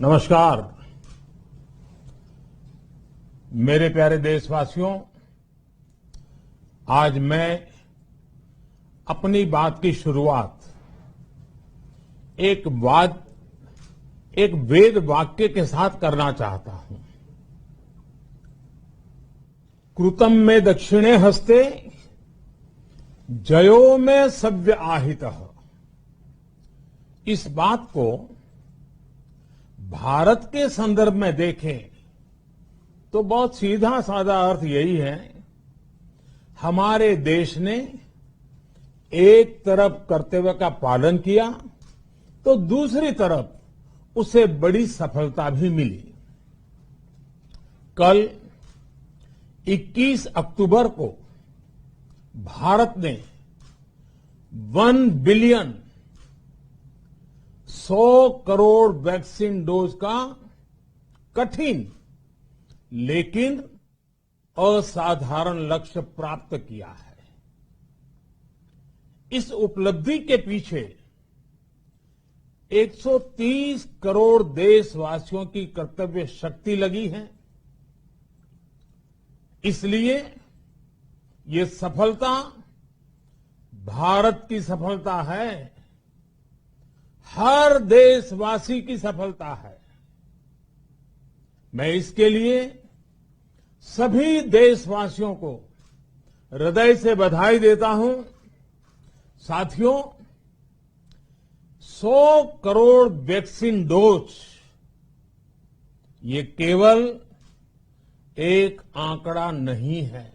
नमस्कार। मेरे प्यारे देशवासियों, आज मैं अपनी बात की शुरुआत एक वेद वाक्य के साथ करना चाहता हूं। कृतम में दक्षिणे हस्ते जयो में सव्य आहितः। इस बात को भारत के संदर्भ में देखें तो बहुत सीधा साधा अर्थ यही है, हमारे देश ने एक तरफ कर्तव्य का पालन किया तो दूसरी तरफ उसे बड़ी सफलता भी मिली। कल 21 अक्टूबर को भारत ने 1 बिलियन 100 करोड़ वैक्सीन डोज का कठिन लेकिन असाधारण लक्ष्य प्राप्त किया है। इस उपलब्धि के पीछे 130 करोड़ देशवासियों की कर्तव्य शक्ति लगी है। इसलिए ये सफलता भारत की सफलता है, हर देशवासी की सफलता है। मैं इसके लिए सभी देशवासियों को हृदय से बधाई देता हूं। साथियों, 100 करोड़ वैक्सीन डोज ये केवल एक आंकड़ा नहीं है,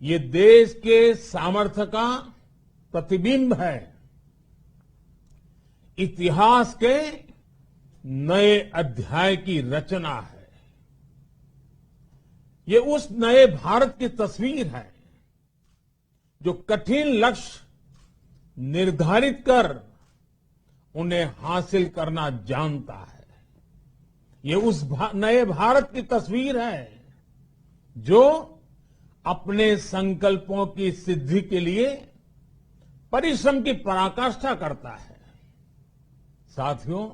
ये देश के सामर्थ्य का प्रतिबिंब है, इतिहास के नए अध्याय की रचना है। ये उस नए भारत की तस्वीर है जो कठिन लक्ष्य निर्धारित कर उन्हें हासिल करना जानता है। ये उस नए भारत की तस्वीर है जो अपने संकल्पों की सिद्धि के लिए परिश्रम की पराकाष्ठा करता है। साथियों,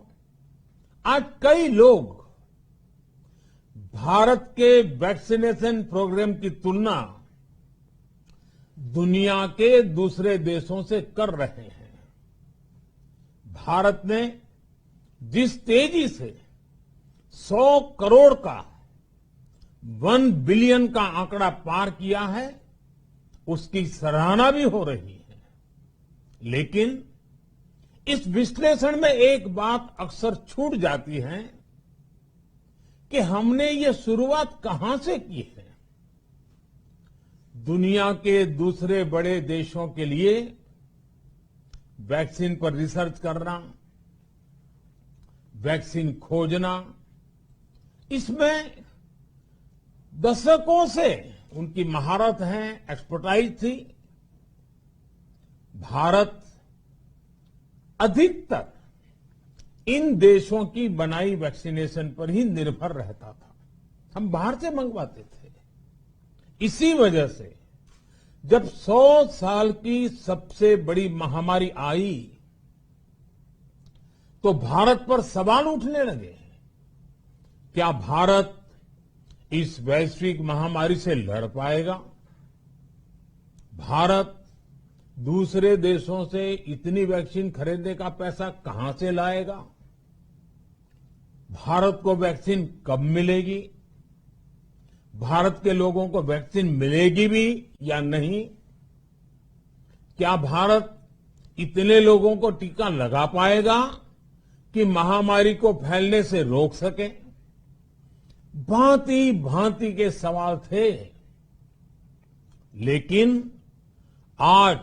आज कई लोग भारत के वैक्सीनेशन प्रोग्राम की तुलना दुनिया के दूसरे देशों से कर रहे हैं। भारत ने जिस तेजी से 100 करोड़ का 1 बिलियन का आंकड़ा पार किया है, उसकी सराहना भी हो रही है। लेकिन इस विश्लेषण में एक बात अक्सर छूट जाती है कि हमने ये शुरुआत कहां से की है। दुनिया के दूसरे बड़े देशों के लिए वैक्सीन पर रिसर्च करना, वैक्सीन खोजना, इसमें दशकों से उनकी महारत है, एक्सपर्टाइज थी। भारत अधिकतर इन देशों की बनाई वैक्सीनेशन पर ही निर्भर रहता था। हम बाहर से मंगवाते थे। इसी वजह से जब 100 साल की सबसे बड़ी महामारी आई तो भारत पर सवाल उठने लगे, क्या भारत इस वैश्विक महामारी से लड़ पाएगा? भारत दूसरे देशों से इतनी वैक्सीन खरीदने का पैसा कहां से लाएगा? भारत को वैक्सीन कब मिलेगी? भारत के लोगों को वैक्सीन मिलेगी भी या नहीं? क्या भारत इतने लोगों को टीका लगा पाएगा कि महामारी को फैलने से रोक सके? भांति भांति के सवाल थे। लेकिन आज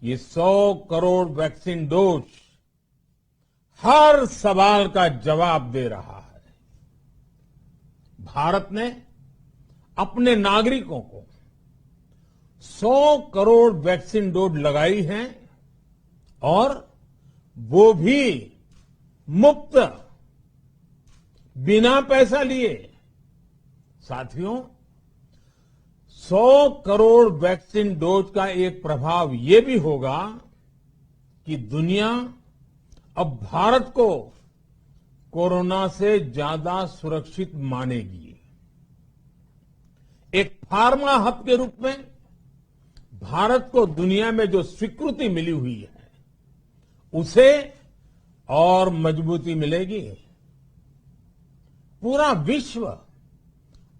ये 100 करोड़ वैक्सीन डोज हर सवाल का जवाब दे रहा है। भारत ने अपने नागरिकों को 100 करोड़ वैक्सीन डोज लगाई है और वो भी मुफ्त, बिना पैसा लिए। साथियों, 100 करोड़ वैक्सीन डोज का एक प्रभाव ये भी होगा कि दुनिया अब भारत को कोरोना से ज्यादा सुरक्षित मानेगी। एक फार्मा हब के रूप में भारत को दुनिया में जो स्वीकृति मिली हुई है, उसे और मजबूती मिलेगी। पूरा विश्व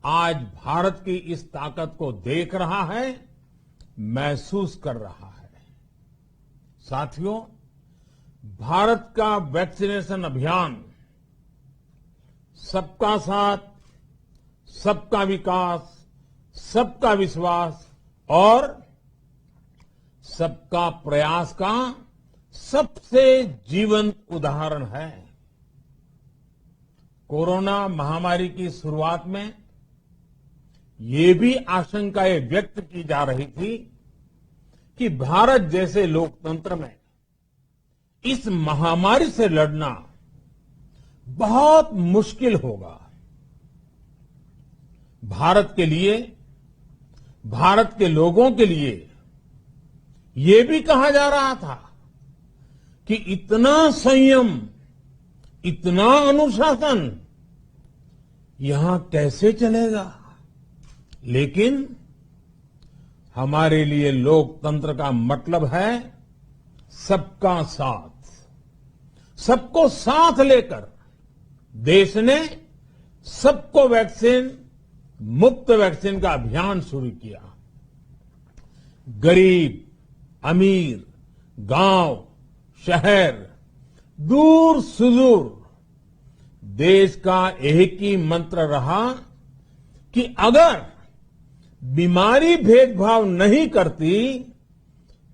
आज भारत की इस ताकत को देख रहा है, महसूस कर रहा है। साथियों, भारत का वैक्सीनेशन अभियान सबका साथ, सबका विकास, सबका विश्वास और सबका प्रयास का सबसे जीवंत उदाहरण है। कोरोना महामारी की शुरुआत में ये भी आशंकाएं व्यक्त की जा रही थी कि भारत जैसे लोकतंत्र में इस महामारी से लड़ना बहुत मुश्किल होगा। भारत के लिए, भारत के लोगों के लिए ये भी कहा जा रहा था कि इतना संयम, इतना अनुशासन यहां कैसे चलेगा। लेकिन हमारे लिए लोकतंत्र का मतलब है सबका साथ। सबको साथ लेकर देश ने सबको वैक्सीन, मुफ्त वैक्सीन का अभियान शुरू किया। गरीब, अमीर, गांव, शहर, दूर सुदूर, देश का एक ही मंत्र रहा कि अगर बीमारी भेदभाव नहीं करती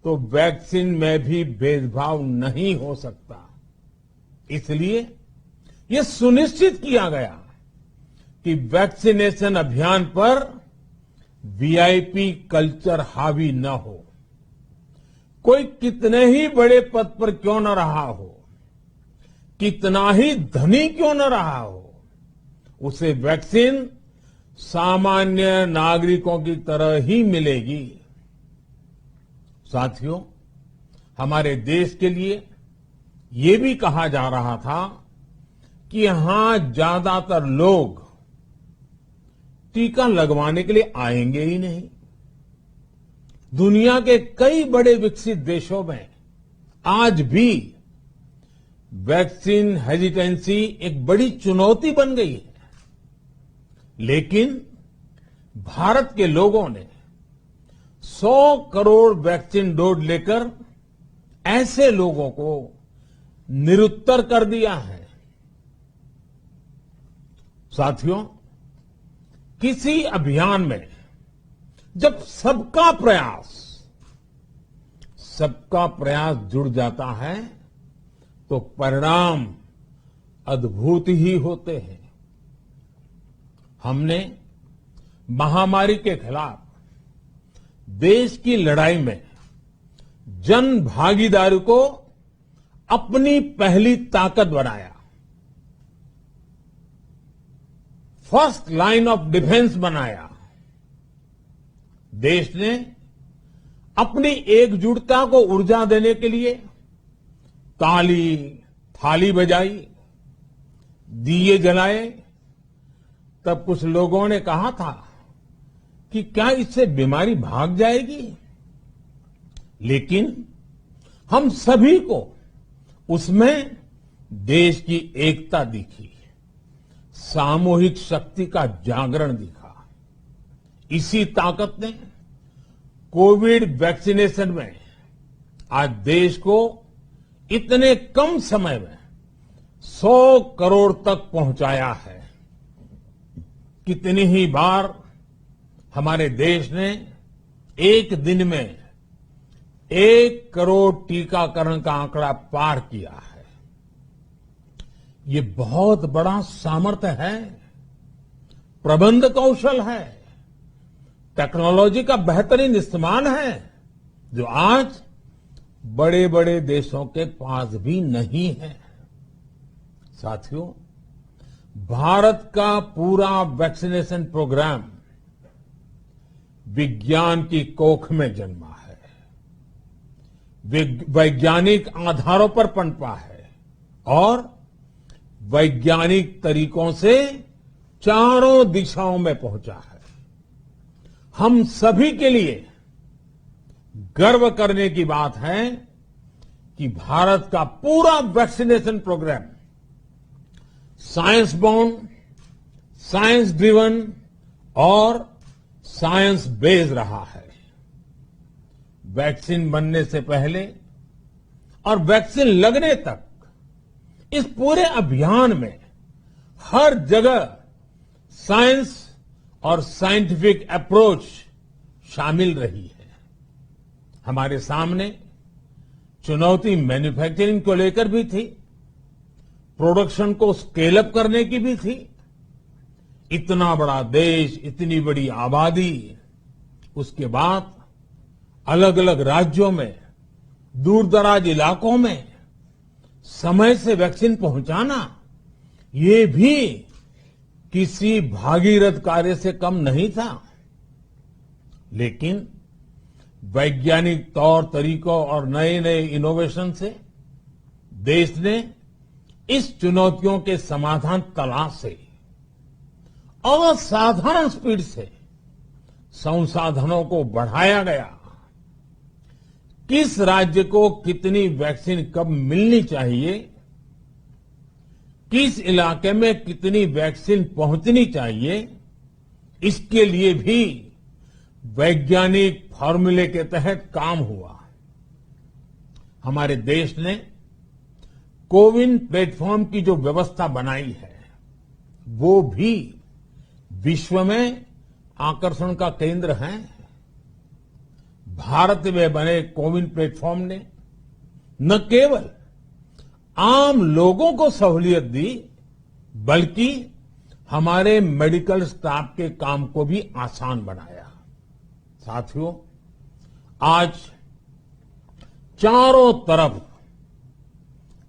तो वैक्सीन में भी भेदभाव नहीं हो सकता। इसलिए यह सुनिश्चित किया गया कि वैक्सीनेशन अभियान पर वीआईपी कल्चर हावी न हो। कोई कितने ही बड़े पद पर क्यों न रहा हो, कितना ही धनी क्यों न रहा हो, उसे वैक्सीन सामान्य नागरिकों की तरह ही मिलेगी। साथियों, हमारे देश के लिए ये भी कहा जा रहा था कि यहां ज्यादातर लोग टीका लगवाने के लिए आएंगे ही नहीं। दुनिया के कई बड़े विकसित देशों में आज भी वैक्सीन हेजिटेंसी एक बड़ी चुनौती बन गई है। लेकिन भारत के लोगों ने 100 करोड़ वैक्सीन डोज लेकर ऐसे लोगों को निरुत्तर कर दिया है। साथियों, किसी अभियान में जब सबका प्रयास जुड़ जाता है तो परिणाम अद्भुत ही होते हैं। हमने महामारी के खिलाफ देश की लड़ाई में जन भागीदारी को अपनी पहली ताकत बनाया। फर्स्ट लाइन ऑफ डिफेंस बनाया। देश ने अपनी एकजुटता को ऊर्जा देने के लिए ताली, थाली बजाई, दिए जलाए। तब कुछ लोगों ने कहा था कि क्या इससे बीमारी भाग जाएगी? लेकिन हम सभी को उसमें देश की एकता दिखी, सामूहिक शक्ति का जागरण दिखा। इसी ताकत ने कोविड वैक्सीनेशन में आज देश को इतने कम समय में 100 करोड़ तक पहुंचाया है। कितनी ही बार हमारे देश ने एक दिन में 1 करोड़ टीकाकरण का आंकड़ा पार किया है। ये बहुत बड़ा सामर्थ्य है, प्रबंध कौशल है, टेक्नोलॉजी का बेहतरीन इस्तेमाल है, जो आज बड़े बड़े देशों के पास भी नहीं है। साथियों, भारत का पूरा वैक्सीनेशन प्रोग्राम विज्ञान की कोख में जन्मा है, वैज्ञानिक आधारों पर पनपा है और वैज्ञानिक तरीकों से चारों दिशाओं में पहुंचा है। हम सभी के लिए गर्व करने की बात है कि भारत का पूरा vaccination programme science bound, science driven और साइंस बेस्ड रहा है। वैक्सीन बनने से पहले और वैक्सीन लगने तक इस पूरे अभियान में हर जगह साइंस और साइंटिफिक अप्रोच शामिल रही है। हमारे सामने चुनौती मैन्युफैक्चरिंग को लेकर भी थी, प्रोडक्शन को स्केल अप करने की भी थी। इतना बड़ा देश, इतनी बड़ी आबादी, उसके बाद अलग अलग राज्यों में, दूर दराज इलाकों में समय से वैक्सीन पहुंचाना, ये भी किसी भागीरथ कार्य से कम नहीं था। लेकिन वैज्ञानिक तौर तरीकों और नए नए इनोवेशन से देश ने इस चुनौतियों के समाधान तलाशे। असाधारण स्पीड से संसाधनों को बढ़ाया गया। किस राज्य को कितनी वैक्सीन कब मिलनी चाहिए, किस इलाके में कितनी वैक्सीन पहुंचनी चाहिए, इसके लिए भी वैज्ञानिक फॉर्मूले के तहत काम हुआ। हमारे देश ने कोविन प्लेटफॉर्म की जो व्यवस्था बनाई है, वो भी विश्व में आकर्षण का केंद्र है। भारत में बने कोविन प्लेटफॉर्म ने न केवल आम लोगों को सहूलियत दी, बल्कि हमारे मेडिकल स्टाफ के काम को भी आसान बनाया। साथियों, आज चारों तरफ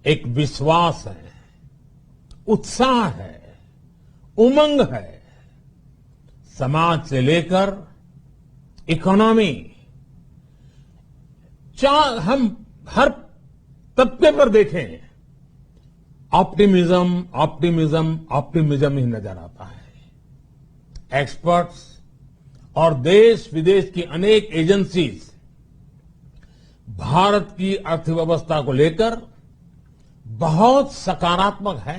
एक विश्वास है, उत्साह है, उमंग है। समाज से लेकर इकोनॉमी, हम हर तबके पर देखें, ऑप्टिमिज्म, ऑप्टिमिज्म, ऑप्टिमिज्म ही नजर आता है। एक्सपर्ट्स और देश विदेश की अनेक एजेंसीज भारत की अर्थव्यवस्था को लेकर बहुत सकारात्मक है।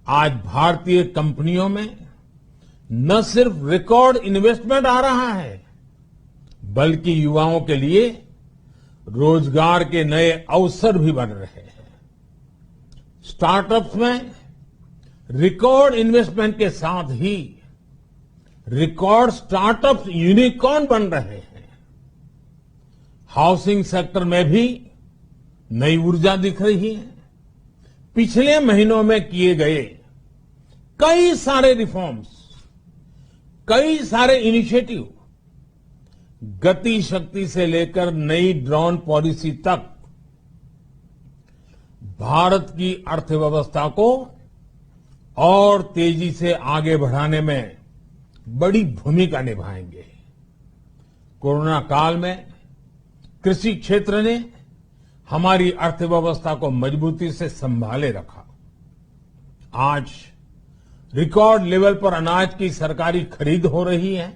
आज भारतीय कंपनियों में न सिर्फ रिकॉर्ड इन्वेस्टमेंट आ रहा है, बल्कि युवाओं के लिए रोजगार के नए अवसर भी बन रहे हैं। स्टार्टअप्स में रिकॉर्ड इन्वेस्टमेंट के साथ ही रिकॉर्ड स्टार्टअप्स यूनिकॉर्न बन रहे हैं। हाउसिंग सेक्टर में भी नई ऊर्जा दिख रही है। पिछले महीनों में किए गए कई सारे रिफॉर्म्स, कई सारे इनिशिएटिव, गति शक्ति से लेकर नई ड्रोन पॉलिसी तक भारत की अर्थव्यवस्था को और तेजी से आगे बढ़ाने में बड़ी भूमिका निभाएंगे। कोरोना काल में कृषि क्षेत्र ने हमारी अर्थव्यवस्था को मजबूती से संभाले रखा। आज रिकॉर्ड लेवल पर अनाज की सरकारी खरीद हो रही है।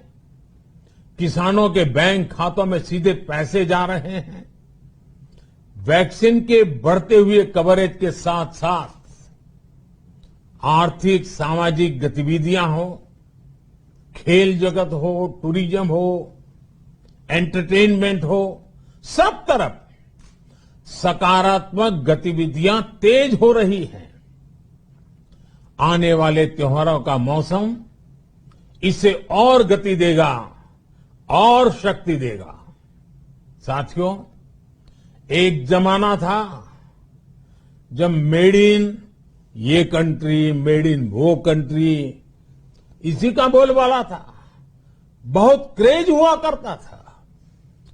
किसानों के बैंक खातों में सीधे पैसे जा रहे हैं। वैक्सीन के बढ़ते हुए कवरेज के साथ साथ आर्थिक सामाजिक गतिविधियां हो, खेल जगत हो, टूरिज्म हो, एंटरटेनमेंट हो, सब तरफ सकारात्मक गतिविधियां तेज हो रही हैं। आने वाले त्योहारों का मौसम इसे और गति देगा और शक्ति देगा। साथियों, एक जमाना था जब मेड इन ये कंट्री, मेड इन वो कंट्री, इसी का बोलबाला था। बहुत क्रेज हुआ करता था।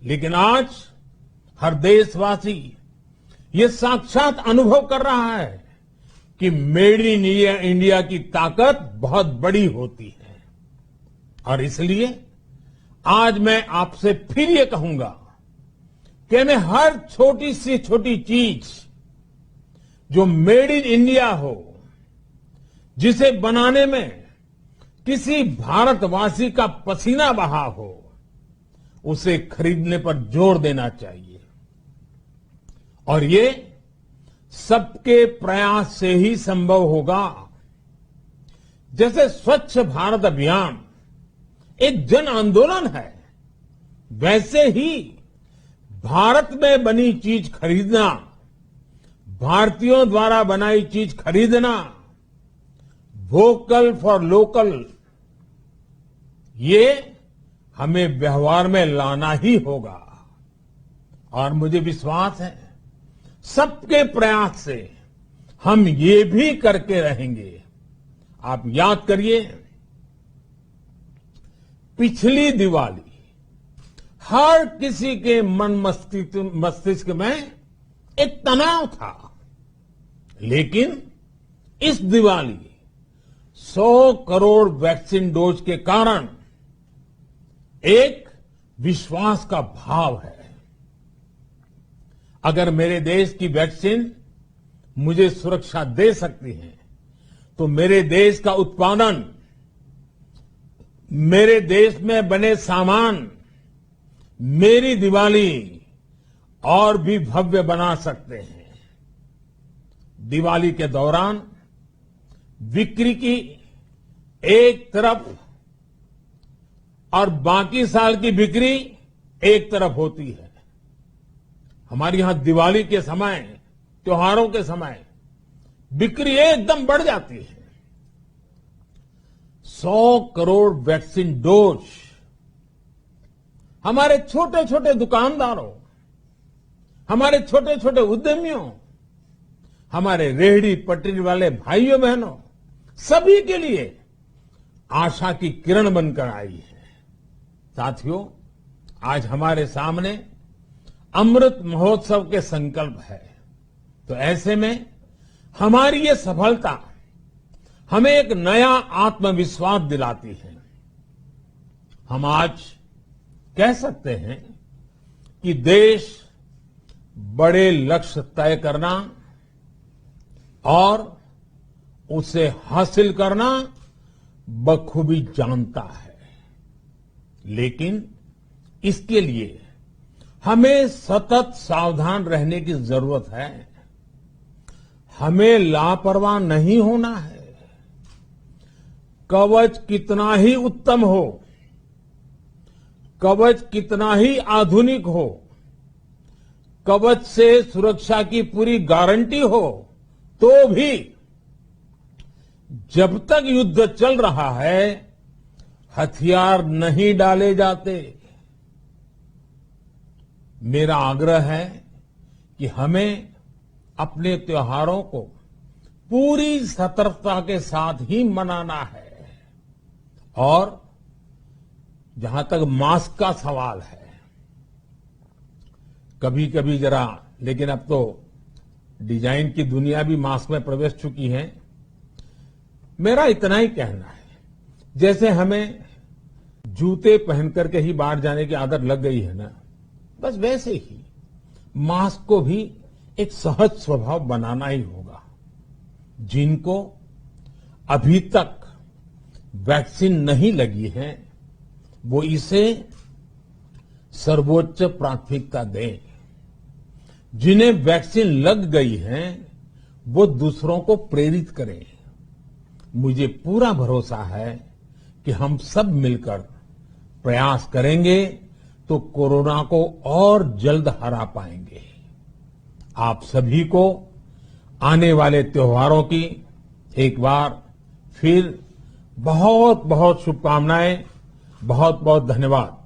लेकिन आज हर देशवासी ये साक्षात अनुभव कर रहा है कि मेड इन इंडिया की ताकत बहुत बड़ी होती है। और इसलिए आज मैं आपसे फिर ये कहूंगा कि हमें हर छोटी से छोटी चीज जो मेड इन इंडिया हो, जिसे बनाने में किसी भारतवासी का पसीना बहा हो, उसे खरीदने पर जोर देना चाहिए। और ये सबके प्रयास से ही संभव होगा। जैसे स्वच्छ भारत अभियान एक जन आंदोलन है, वैसे ही भारत में बनी चीज खरीदना, भारतीयों द्वारा बनाई चीज खरीदना, वोकल फॉर लोकल, ये हमें व्यवहार में लाना ही होगा। और मुझे विश्वास है सबके प्रयास से हम ये भी करके रहेंगे। आप याद करिए, पिछली दिवाली हर किसी के मन मस्तिष्क में एक तनाव था, लेकिन इस दिवाली 100 करोड़ वैक्सीन डोज के कारण एक विश्वास का भाव है। अगर मेरे देश की वैक्सीन मुझे सुरक्षा दे सकती है, तो मेरे देश का उत्पादन, मेरे देश में बने सामान मेरी दिवाली और भी भव्य बना सकते हैं। दिवाली के दौरान बिक्री की एक तरफ और बाकी साल की बिक्री एक तरफ होती है। हमारे यहां दिवाली के समय, त्योहारों के समय बिक्री एकदम बढ़ जाती है। 100 करोड़ वैक्सीन डोज हमारे छोटे छोटे दुकानदारों, हमारे छोटे छोटे उद्यमियों, हमारे रेहड़ी पटरी वाले भाइयों बहनों, सभी के लिए आशा की किरण बनकर आई है। साथियों, आज हमारे सामने अमृत महोत्सव के संकल्प है, तो ऐसे में हमारी ये सफलता हमें एक नया आत्मविश्वास दिलाती है। हम आज कह सकते हैं कि देश बड़े लक्ष्य तय करना और उसे हासिल करना बखूबी जानता है, लेकिन इसके लिए हमें सतत सावधान रहने की जरूरत है। हमें लापरवाह नहीं होना है। कवच कितना ही उत्तम हो, कवच कितना ही आधुनिक हो, कवच से सुरक्षा की पूरी गारंटी हो, तो भी जब तक युद्ध चल रहा है, हथियार नहीं डाले जाते। मेरा आग्रह है कि हमें अपने त्योहारों को पूरी सतर्कता के साथ ही मनाना है। और जहां तक मास्क का सवाल है, कभी कभी जरा, लेकिन अब तो डिजाइन की दुनिया भी मास्क में प्रवेश चुकी है। मेरा इतना ही कहना है, जैसे हमें जूते पहन करके ही बाहर जाने की आदत लग गई है ना, बस वैसे ही मास्क को भी एक सहज स्वभाव बनाना ही होगा। जिनको अभी तक वैक्सीन नहीं लगी है, वो इसे सर्वोच्च प्राथमिकता दें। जिन्हें वैक्सीन लग गई है, वो दूसरों को प्रेरित करें। मुझे पूरा भरोसा है कि हम सब मिलकर प्रयास करेंगे तो कोरोना को और जल्द हरा पाएंगे। आप सभी को आने वाले त्योहारों की एक बार फिर बहुत बहुत शुभकामनाएं, बहुत बहुत धन्यवाद।